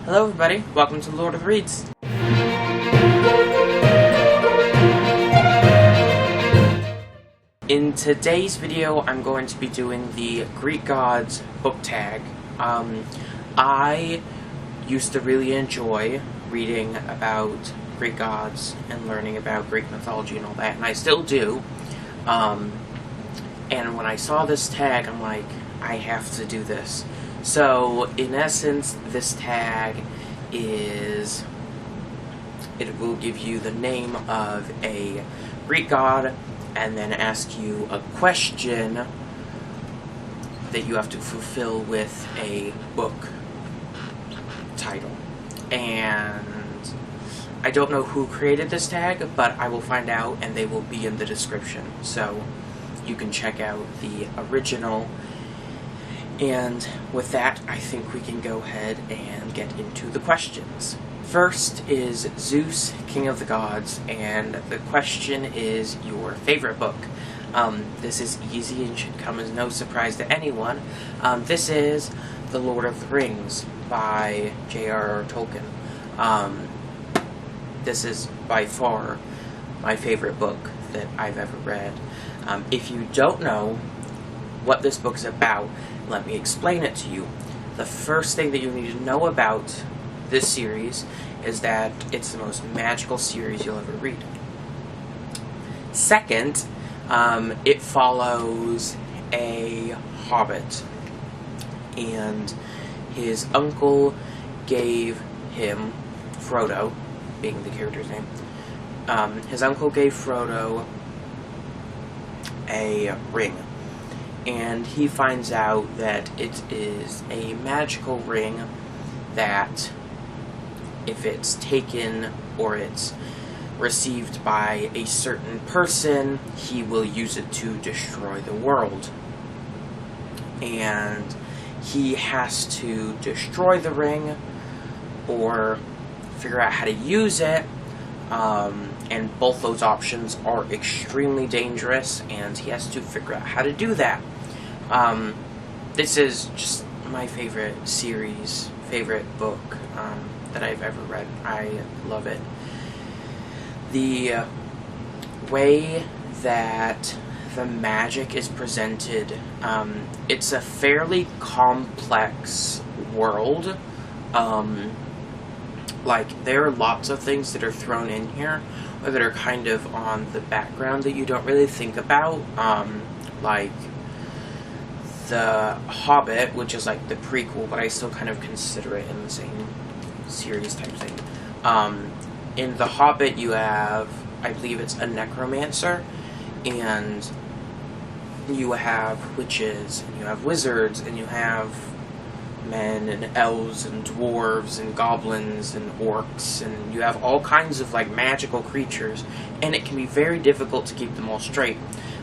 Hello everybody, welcome to Lord of the Reads. In today's video, I'm going to be doing the Greek Gods book tag. I used to really enjoy reading about Greek gods and learning about Greek mythology and all that, and I still do. And when I saw this tag, I'm like, I have to do this. So, in essence, this tag is, it will give you the name of a Greek god and then ask you a question that you have to fulfill with a book title. And I don't know who created this tag, but I will find out and they will be in the description. So, you can check out the original. And with that, I think we can go ahead and get into the questions. First is Zeus, King of the Gods, and the question is your favorite book. This is easy and should come as no surprise to anyone. This is The Lord of the Rings by J.R.R. Tolkien. This is by far my favorite book that I've ever read. If you don't know what this book is about, let me explain it to you. The first thing that you need to know about this series is that it's the most magical series you'll ever read. Second, it follows a hobbit, and his uncle gave him, Frodo, being the character's name, his uncle gave Frodo a ring. And he finds out that it is a magical ring that, if it's taken or it's received by a certain person, he will use it to destroy the world. And he has to destroy the ring or figure out how to use it. And both those options are extremely dangerous, and he has to figure out how to do that. This is just my favorite series, favorite book that I've ever read. I love it. The way that the magic is presented, it's a fairly complex world. Like, there are lots of things that are thrown in here, or that are kind of on the background that you don't really think about, like The Hobbit, which is like the prequel, but I still kind of consider it in the same series type thing. In The Hobbit, you have, I believe it's a necromancer, and you have witches, and you have wizards, and you have men and elves and dwarves and goblins and orcs, and you have all kinds of like magical creatures, and it can be very difficult to keep them all straight.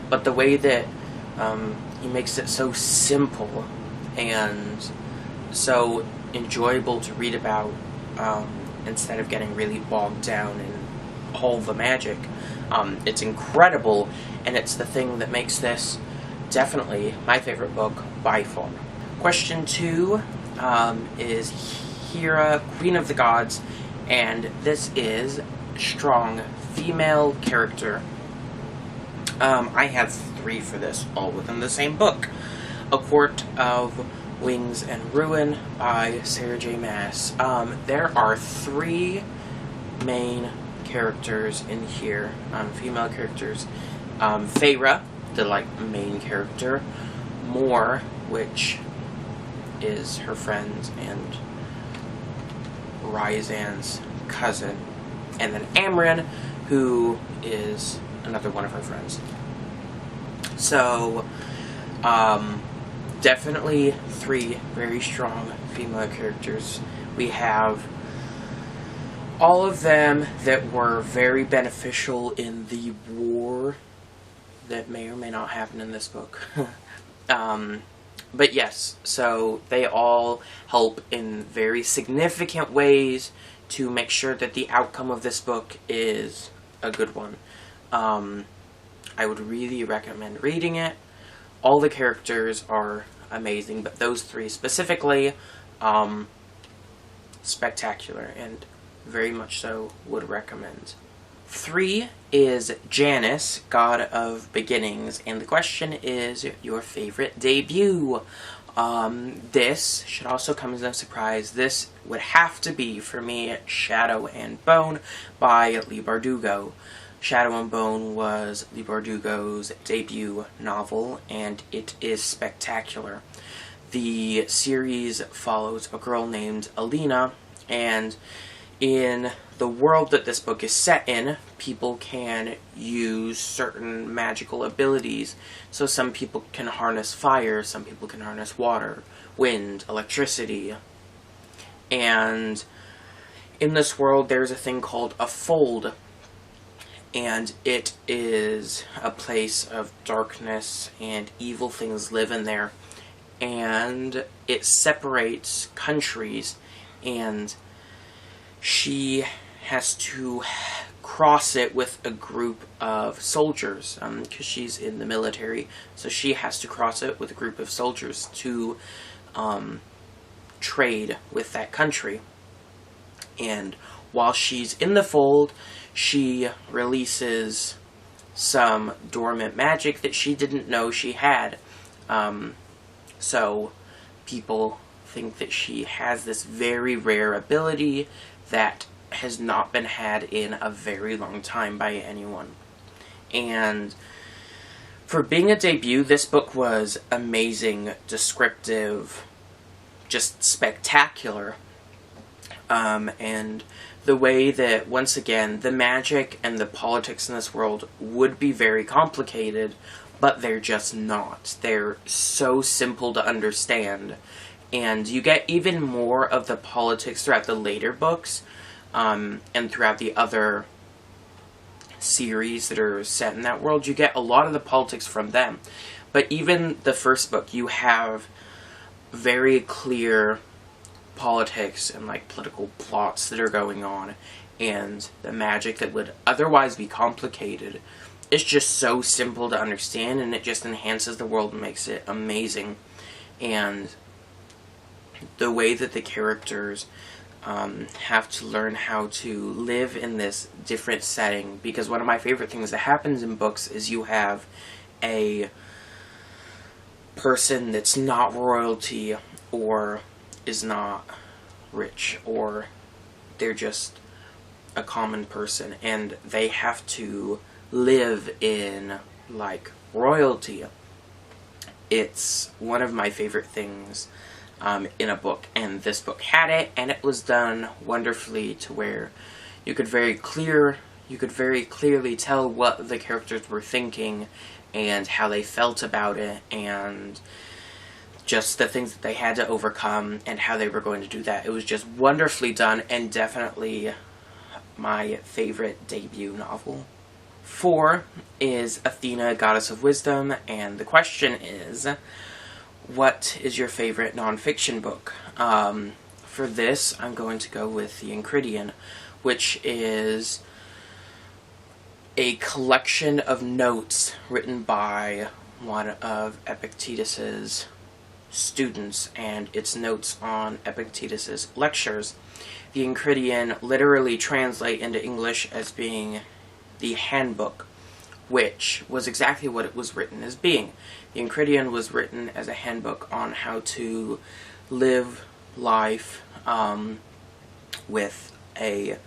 But the way that he makes it so simple and so enjoyable to read about, instead of getting really bogged down in all the magic, it's incredible, and it's the thing that makes this definitely my favorite book by far. Question 2 is Hera, Queen of the Gods, and this is strong female character. I have 3 for this, all within the same book. A Court of Wings and Ruin by Sarah J. Maas. There are 3 main characters in here, female characters. Hera, the main character. Mor, which is her friend and Ryzan's cousin, and then Amren, who is another one of her friends. So, definitely 3 very strong female characters. We have all of them that were very beneficial in the war that may or may not happen in this book. But yes, so they all help in very significant ways to make sure that the outcome of this book is a good one. I would really recommend reading it. All the characters are amazing, but those 3 specifically, spectacular, and very much so would recommend. 3 is Janus, God of Beginnings, and the question is your favorite debut. This should also come as no surprise. This would have to be, for me, Shadow and Bone by Leigh Bardugo. Shadow and Bone was Leigh Bardugo's debut novel, and it is spectacular. The series follows a girl named Alina, and in the world that this book is set in, people can use certain magical abilities. So some people can harness fire, some people can harness water, wind, electricity. And in this world, there's a thing called a fold, and it is a place of darkness, and evil things live in there. And it separates countries, and she has to cross it with a group of soldiers, because she's in the military, so she has to cross it with a group of soldiers to trade with that country. And while she's in the fold, she releases some dormant magic that she didn't know she had. So people think that she has this very rare ability that has not been had in a very long time by anyone. And for being a debut, this book was amazing, descriptive, just spectacular. And the way that, once again, the magic and the politics in this world would be very complicated, but they're just not. They're so simple to understand. And you get even more of the politics throughout the later books, and throughout the other series that are set in that world. You get a lot of the politics from them. But even the first book, you have very clear politics and like political plots that are going on, and the magic that would otherwise be complicated is just so simple to understand, and it just enhances the world and makes it amazing. And the way that the characters have to learn how to live in this different setting, because one of my favorite things that happens in books is you have a person that's not royalty, or is not rich, or they're just a common person, and they have to live in, like, royalty. It's one of my favorite things in a book, and this book had it, and it was done wonderfully to where you could very clearly tell what the characters were thinking and how they felt about it, and just the things that they had to overcome and how they were going to do that. It was just wonderfully done, and definitely my favorite debut novel. 4 is Athena, Goddess of Wisdom, and the question is, what is your favorite nonfiction book? For this, I'm going to go with The Enchiridion, which is a collection of notes written by one of Epictetus's students, and it's notes on Epictetus's lectures. The Enchiridion literally translate into English as being the handbook, which was exactly what it was written as being. The Enchiridion was written as a handbook on how to live life with a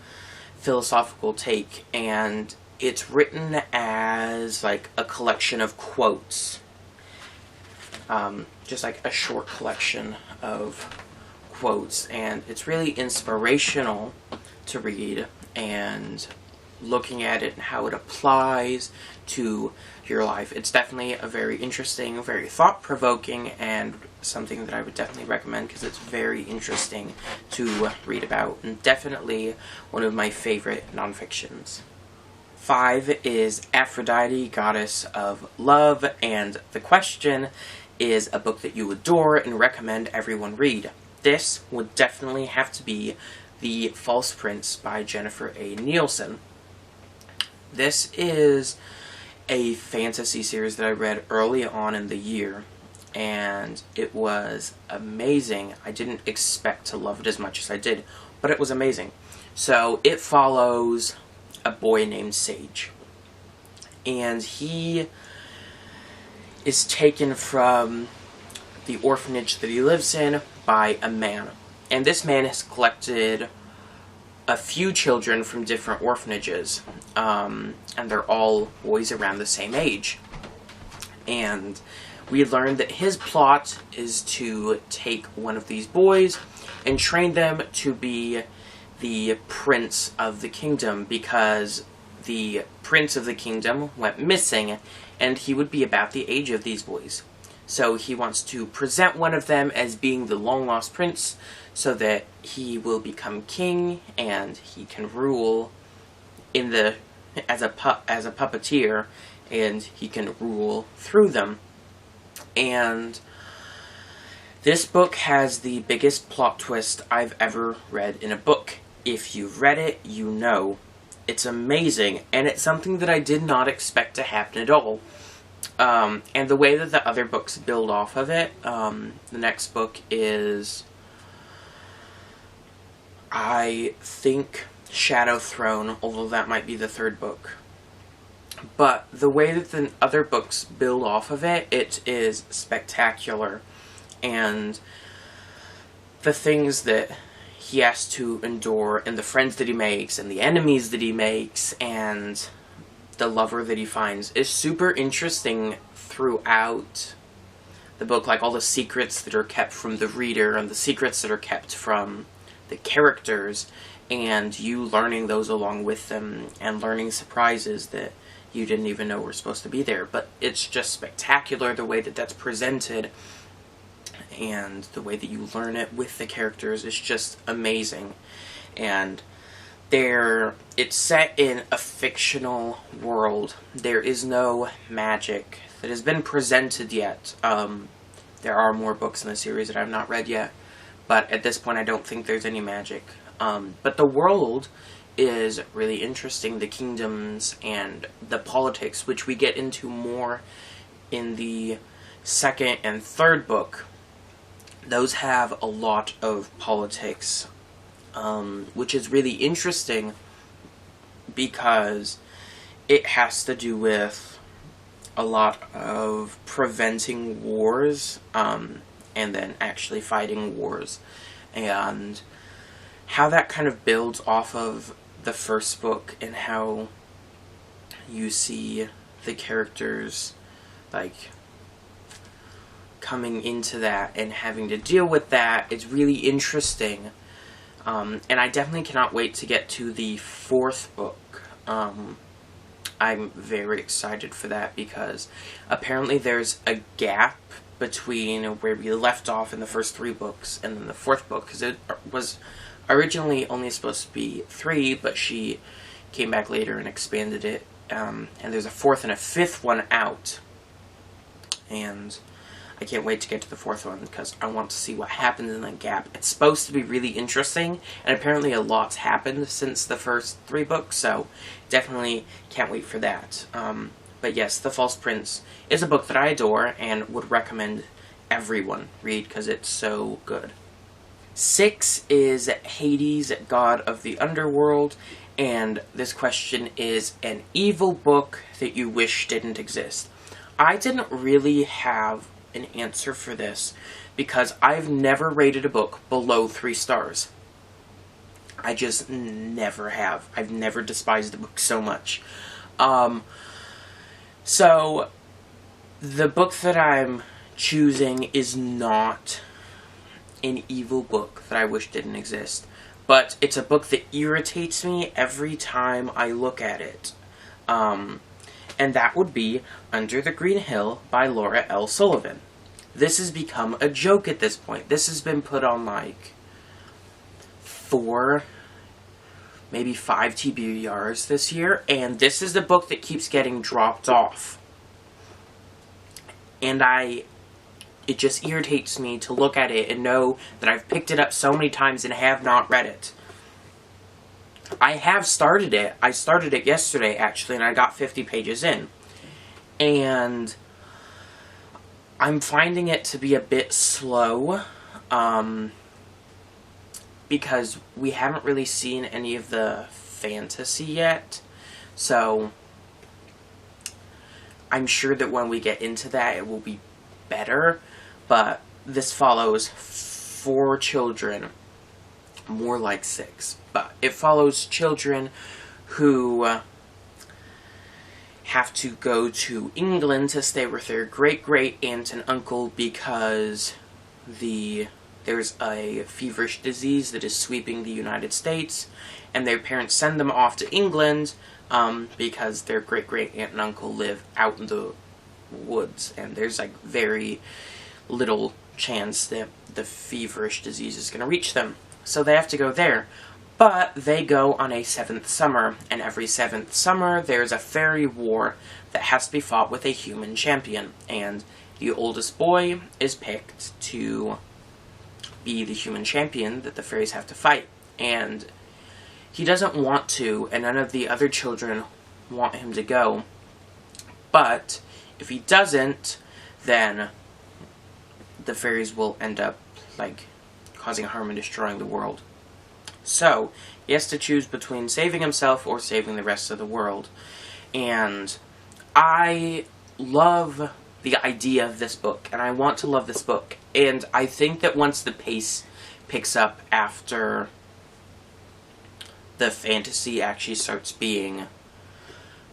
philosophical take, and it's written as like a collection of quotes, just like a short collection of quotes, and it's really inspirational to read, and looking at it and how it applies to your life. It's definitely a very interesting, very thought-provoking, and something that I would definitely recommend because it's very interesting to read about, and definitely one of my favorite nonfictions. 5 is Aphrodite, Goddess of Love, and the question is a book that you adore and recommend everyone read. This would definitely have to be The False Prince by Jennifer A. Nielsen. This is a fantasy series that I read early on in the year, and it was amazing. I didn't expect to love it as much as I did, but it was amazing. So it follows a boy named Sage, and he is taken from the orphanage that he lives in by a man. And this man has collected a few children from different orphanages, and they're all boys around the same age. And we learned that his plot is to take one of these boys and train them to be the prince of the kingdom, because the prince of the kingdom went missing, and he would be about the age of these boys. So he wants to present one of them as being the long-lost prince, so that he will become king, and he can rule in the as a puppeteer, and he can rule through them. And this book has the biggest plot twist I've ever read in a book. If you've read it, you know. It's amazing, and it's something that I did not expect to happen at all. And the way that the other books build off of it, the next book is, I think, Shadow Throne, although that might be the third book. But the way that the other books build off of it, it is spectacular. And the things that he has to endure, and the friends that he makes, and the enemies that he makes, and the lover that he finds, is super interesting throughout the book. Like, all the secrets that are kept from the reader, and the secrets that are kept from the characters, and you learning those along with them, and learning surprises that you didn't even know were supposed to be there. But it's just spectacular the way that that's presented, and the way that you learn it with the characters is just amazing. And it's set in a fictional world. There is no magic that has been presented yet. There are more books in the series that I've not read yet, but at this point I don't think there's any magic. But the world is really interesting, the kingdoms and the politics, which we get into more in the second and third book. Those have a lot of politics, which is really interesting because it has to do with a lot of preventing wars, and then actually fighting wars, and how that kind of builds off of the first book, and how you see the characters, like, coming into that and having to deal with that. It's really interesting. And I definitely cannot wait to get to the fourth book. I'm very excited for that, because apparently there's a gap between where we left off in the first three books and then the fourth book, because it was originally only supposed to be 3, but she came back later and expanded it, and there's a fourth and a fifth one out, and I can't wait to get to the fourth one, because I want to see what happens in that gap. It's supposed to be really interesting, and apparently a lot's happened since the first 3 books, so definitely can't wait for that. But yes, The False Prince is a book that I adore, and would recommend everyone read, because it's so good. 6 is Hades, God of the Underworld, and this question is an evil book that you wish didn't exist. I didn't really have an answer for this, because I've never rated a book below 3 stars. I just never have. I've never despised a book so much. So, the book that I'm choosing is not an evil book that I wish didn't exist, but it's a book that irritates me every time I look at it. And that would be Under the Green Hill by Laura L. Sullivan. This has become a joke at this point. This has been put on, like, 4, maybe 5 TBRs this year, and this is the book that keeps getting dropped off. And it just irritates me to look at it and know that I've picked it up so many times and have not read it. I have started it. I started it yesterday, actually, and I got 50 pages in. And I'm finding it to be a bit slow, because we haven't really seen any of the fantasy yet, so I'm sure that when we get into that it will be better, but this follows 4 children, more like 6, but it follows children who have to go to England to stay with their great-great-aunt and uncle because there's a feverish disease that is sweeping the United States, and their parents send them off to England because their great-great-aunt and uncle live out in the woods, and there's like very little chance that the feverish disease is going to reach them. So they have to go there. But they go on a 7th summer, and every 7th summer there's a fairy war that has to be fought with a human champion, and the oldest boy is picked to be the human champion that the fairies have to fight. And he doesn't want to, and none of the other children want him to go. But if he doesn't, then the fairies will end up, like, causing harm and destroying the world. So, he has to choose between saving himself or saving the rest of the world. And I love the idea of this book, and I want to love this book. And I think that once the pace picks up after the fantasy actually starts being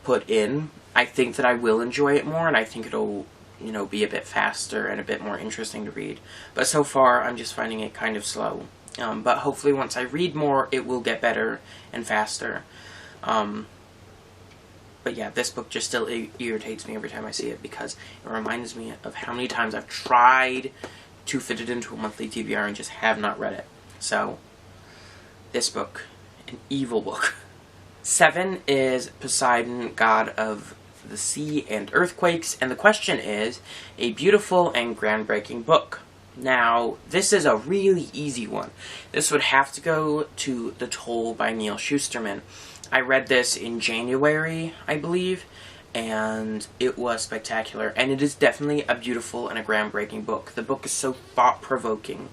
put in, I think that I will enjoy it more, and I think it'll, you know, be a bit faster and a bit more interesting to read. But so far, I'm just finding it kind of slow. But hopefully once I read more, it will get better and faster. But yeah, this book just still irritates me every time I see it, because it reminds me of how many times I've tried to fit it into a monthly TBR and just have not read it. So, this book, an evil book. 7 is Poseidon, god of the sea and earthquakes, and the question is, a beautiful and groundbreaking book. Now, this is a really easy one. This would have to go to The Toll by Neal Shusterman. I read this in January, I believe, and it was spectacular. And it is definitely a beautiful and a groundbreaking book. The book is so thought-provoking.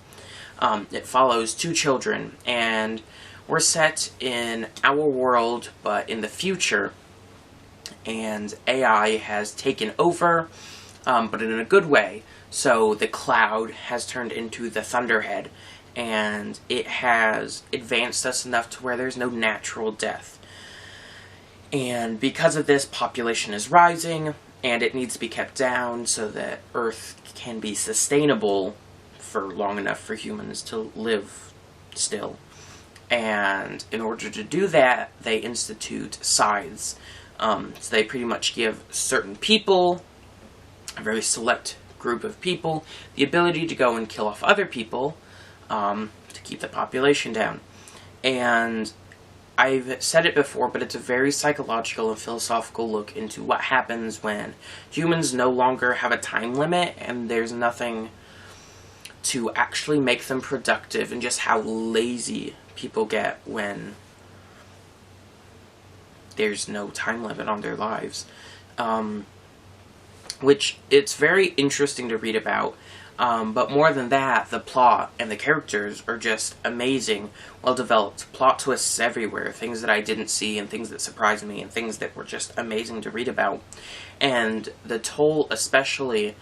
It follows 2 children, and we're set in our world, but in the future. And AI has taken over, but in a good way. So the cloud has turned into the thunderhead, and it has advanced us enough to where there's no natural death. And because of this, population is rising, and it needs to be kept down so that Earth can be sustainable for long enough for humans to live still. And in order to do that, they institute scythes. So they pretty much give certain people, a very select group of people, the ability to go and kill off other people to keep the population down. And I've said it before, but it's a very psychological and philosophical look into what happens when humans no longer have a time limit and there's nothing to actually make them productive, and just how lazy people get when there's no time limit on their lives. Which, it's very interesting to read about, but more than that, the plot and the characters are just amazing, well developed, plot twists everywhere, things that I didn't see, and things that surprised me, and things that were just amazing to read about. And The Toll especially,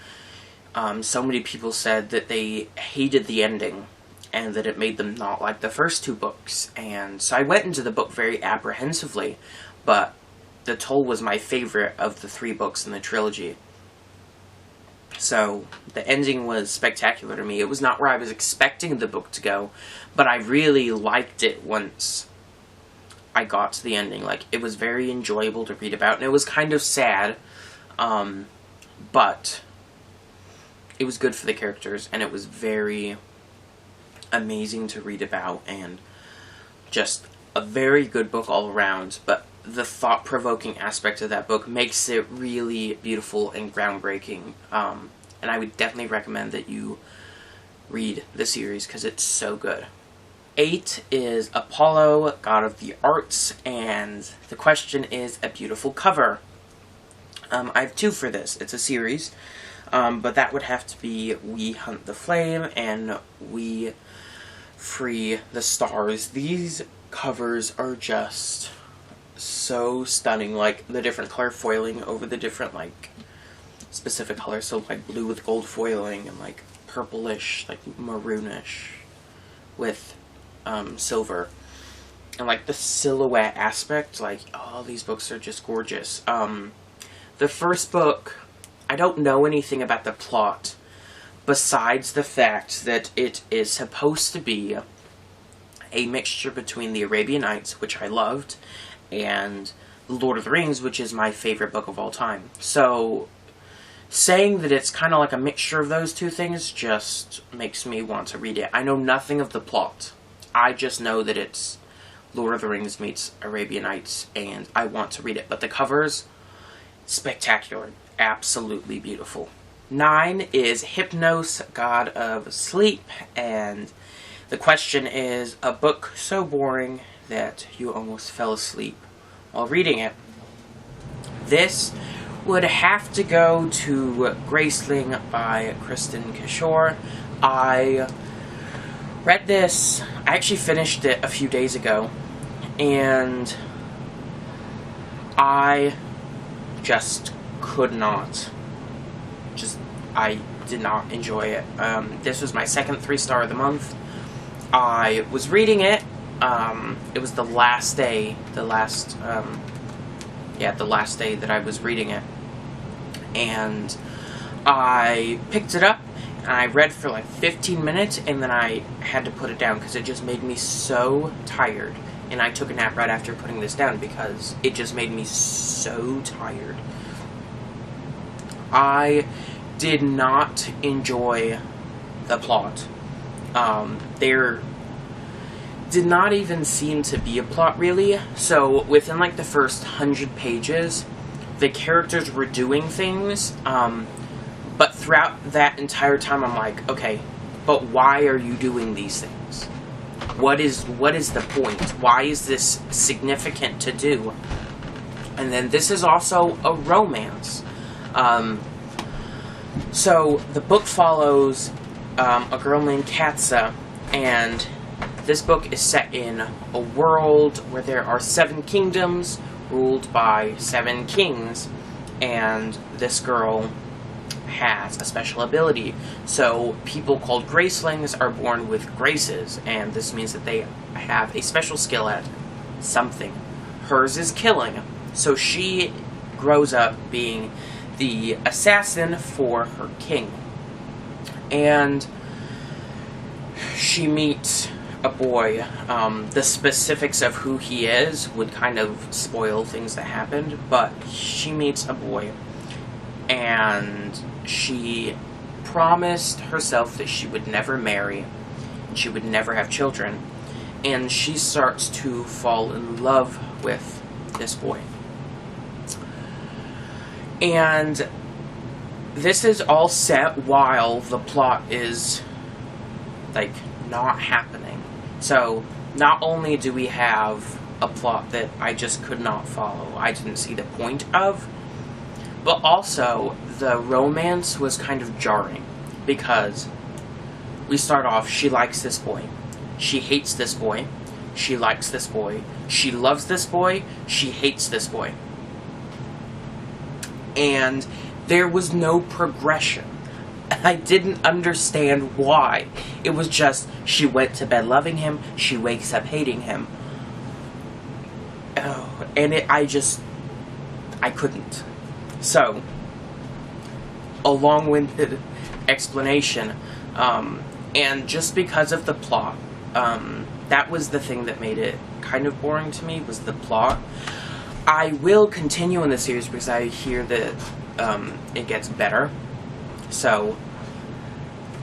so many people said that they hated the ending, and that it made them not like the first 2 books, and so I went into the book very apprehensively, but The Toll was my favorite of the 3 books in the trilogy. So, the ending was spectacular to me. It was not where I was expecting the book to go, but I really liked it once I got to the ending. Like, it was very enjoyable to read about, and it was kind of sad, but it was good for the characters, and it was very amazing to read about, and just a very good book all around. But the thought-provoking aspect of that book makes it really beautiful and groundbreaking, and I would definitely recommend that you read the series, because it's so good. 8 is Apollo, god of the arts, and the question is a beautiful cover. I have 2 for this. It's a series. But that would have to be We Hunt the Flame and We Free the Stars. These covers are just so stunning, like the different color foiling over the different like specific colors, so like blue with gold foiling and like purplish, like maroonish with silver, and like the silhouette aspect, like, oh, these books are just gorgeous. The first book, I don't know anything about the plot besides the fact that it is supposed to be a mixture between the Arabian Nights, which I loved, and The Lord of the Rings, which is my favorite book of all time. So saying that it's kind of like a mixture of those two things just makes me want to read it. I know nothing of the plot. I just know that it's Lord of the Rings meets Arabian Nights, and I want to read it. But the covers, spectacular. Absolutely beautiful. 9 is Hypnos, God of Sleep, and the question is, a book so boring that you almost fell asleep while reading it. This would have to go to Graceling by Kristen Kishore. I read this, I actually finished it a few days ago, and I just could not. I did not enjoy it. This was my second 3-star of the month. I was reading it. It was the last day. The last day that I was reading it, and I picked it up and I read for like 15 minutes, and then I had to put it down because it just made me so tired. And I took a nap right after putting this down because it just made me so tired. I did not enjoy the plot. There did not even seem to be a plot, really. So within like the first 100 pages, the characters were doing things, but throughout that entire time I'm like, okay, but why are you doing these things? What is the point? Why is this significant to do? And then this is also a romance. So the book follows a girl named Katsa, and this book is set in a world where there are 7 kingdoms ruled by 7 kings, and this girl has a special ability. So people called Gracelings are born with graces, and this means that they have a special skill at something. Hers is killing, so she grows up being the assassin for her king. And she meets a boy. The specifics of who he is would kind of spoil things that happened, but she meets a boy, and she promised herself that she would never marry, and she would never have children, and she starts to fall in love with this boy. And this is all set while the plot is, like, not happening. So, not only do we have a plot that I just could not follow, I didn't see the point of, but also the romance was kind of jarring, because we start off, she likes this boy, she hates this boy, she likes this boy, she loves this boy, she hates this boy. And there was no progression. I didn't understand why. It was just, she went to bed loving him, she wakes up hating him. Oh, and I couldn't. So, a long-winded explanation, and just because of the plot, that was the thing that made it kind of boring to me, was the plot. I will continue in the series because I hear that it gets better. So,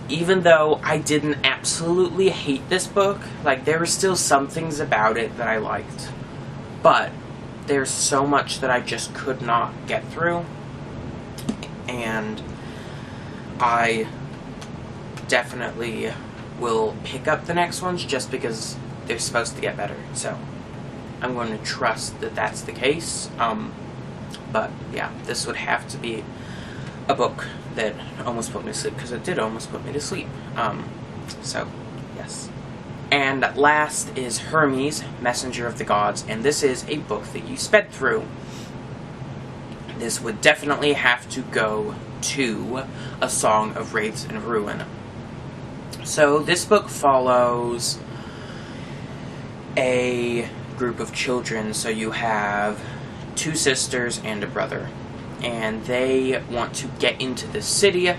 even though I didn't absolutely hate this book, like, there were still some things about it that I liked. But there's so much that I just could not get through. And I definitely will pick up the next ones just because they're supposed to get better. So, I'm going to trust that that's the case. But, yeah, this would have to be a book that almost put me to sleep, because it did almost put me to sleep. So, yes. And last is Hermes, Messenger of the Gods, and this is a book that you sped through. This would definitely have to go to A Song of Wraiths and Ruin. So, this book follows a group of children. So you have 2 sisters and a brother, and they want to get into the city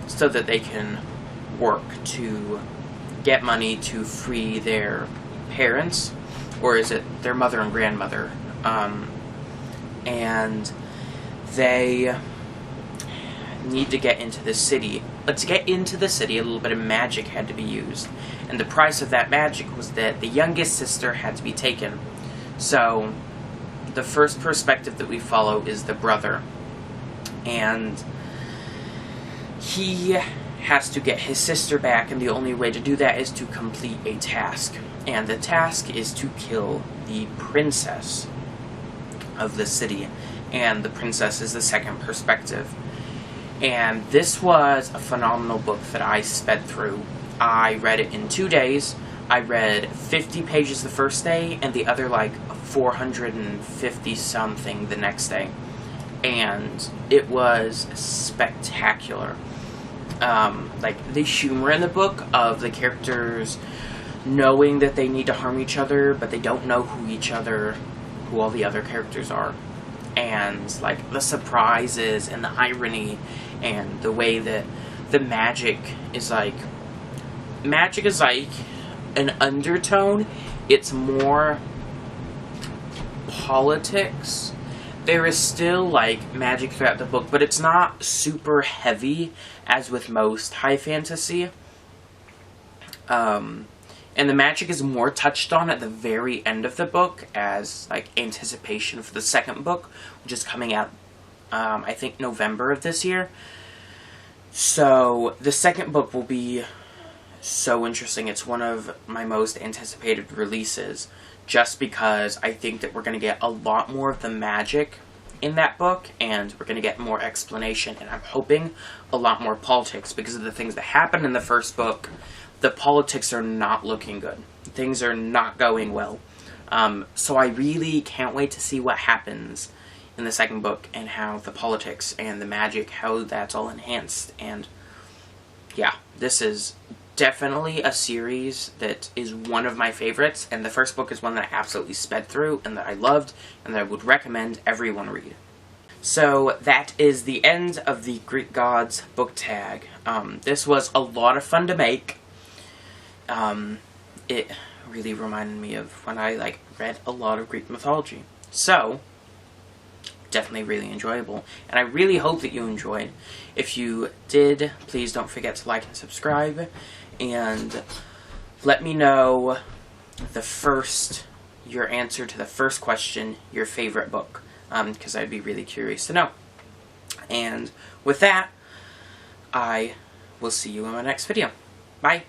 so that they can work to get money to free their parents, or is it their mother and grandmother, and they need to get into the city. But to get into the city, a little bit of magic had to be used, and the price of that magic was that the youngest sister had to be taken. So the first perspective that we follow is the brother, and he has to get his sister back, and the only way to do that is to complete a task, and the task is to kill the princess of the city, and the princess is the second perspective. And this was a phenomenal book that I sped through. I read it in 2 days. I read 50 pages the first day, and the other, like, 450 something the next day. And it was spectacular. Like, the humor in the book of the characters knowing that they need to harm each other, but they don't know who all the other characters are. And, like, the surprises and the irony and the way that the magic is like an undertone. It's more politics. There is still, like, magic throughout the book, but it's not super heavy as with most high fantasy. And the magic is more touched on at the very end of the book as, like, anticipation for the second book, which is coming out, I think, November of this year. So, the second book will be so interesting. It's one of my most anticipated releases, just because I think that we're going to get a lot more of the magic in that book, and we're going to get more explanation, and I'm hoping a lot more politics, because of the things that happened in the first book. The politics are not looking good. Things are not going well. So I really can't wait to see what happens in the second book, and how the politics and the magic, how that's all enhanced. And yeah, this is definitely a series that is one of my favorites, and the first book is one that I absolutely sped through, and that I loved, and that I would recommend everyone read. So that is the end of the Greek Gods book tag. This was a lot of fun to make. It really reminded me of when I, read a lot of Greek mythology. So, definitely really enjoyable, and I really hope that you enjoyed. If you did, please don't forget to like and subscribe, and let me know your answer to the first question, your favorite book, because I'd be really curious to know. And with that, I will see you in my next video. Bye!